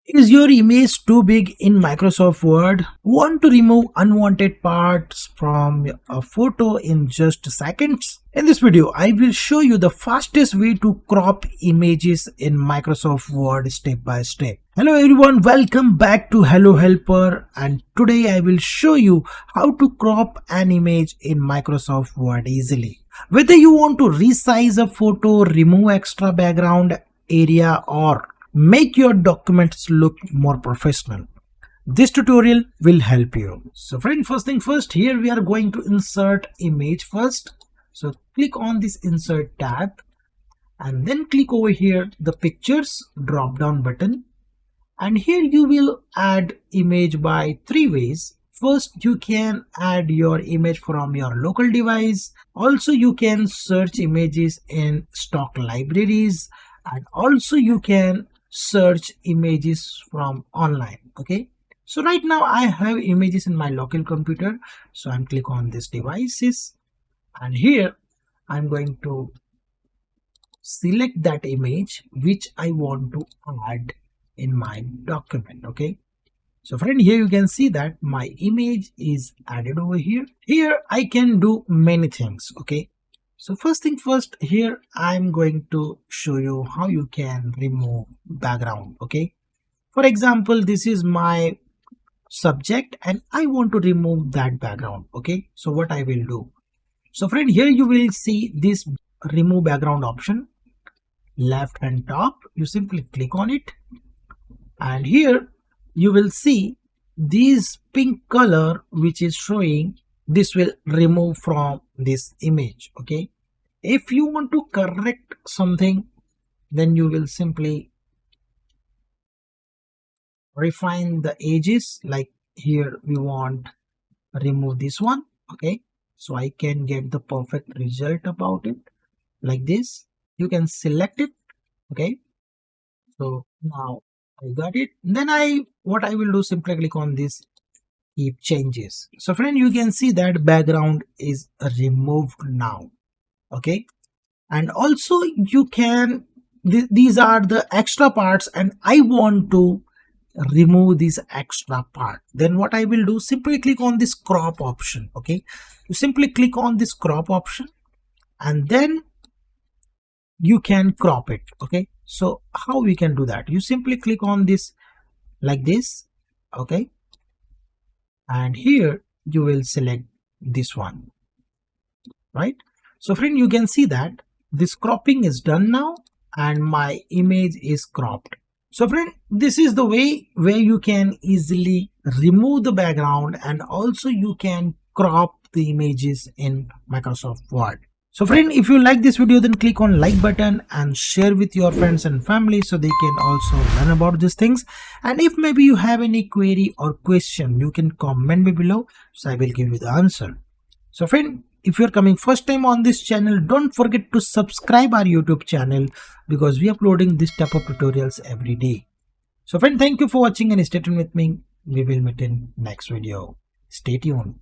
Is your image too big in Microsoft Word? Want to remove unwanted parts from a photo in just seconds? In this video, I will show you the fastest way to crop images in Microsoft Word step by step. Hello everyone, welcome back to Hello Helper, and today I will show you how to crop an image in Microsoft Word easily. Whether you want to resize a photo, remove extra background area, or make your documents look more professional, this tutorial will help you. So friend, first thing first, here we are going to insert image first. So click on this insert tab and then click over here the pictures drop down button, and here you will add image by three ways. First, you can add your image from your local device. Also, you can search images in stock libraries, and also you can search images from online. Okay, so right now I have images in my local computer, so I'm click on this devices, and here I'm going to select that image which I want to add in my document. Okay, so friend, here you can see that my image is added over here. Here I can do many things. Okay, so first thing first, here I'm going to show you how you can remove background. Okay, for example, this is my subject and I want to remove that background. Okay, so what I will do, so friend, here you will see this remove background option, left hand top. You simply click on it, and here you will see this pink color which is showing. This will remove from this image. Okay, if you want to correct something, then you will simply refine the edges. Like here we want remove this one. Okay, so I can get the perfect result about it like this. You can select it. Okay, so now I got it. Then what I will do, simply click on this keep changes. So friend, you can see that background is removed now. Okay, and also you can these are the extra parts and I want to remove this extra part. Then what I will do, simply click on this crop option. Okay, you simply click on this crop option and then you can crop it. Okay, so how we can do that, you simply click on this like this. Okay, and here you will select this one, right? So friend, you can see that this cropping is done now and my image is cropped. So friend, this is the way where you can easily remove the background and also you can crop the images in Microsoft Word. So friend, if you like this video, then click on like button and share with your friends and family so they can also learn about these things. And if maybe you have any query or question, you can comment me below, so I will give you the answer. So friend, if you're coming first time on this channel, don't forget to subscribe our YouTube channel because we are uploading this type of tutorials every day. So friend, thank you for watching and stay tuned with me. We will meet in next video. Stay tuned.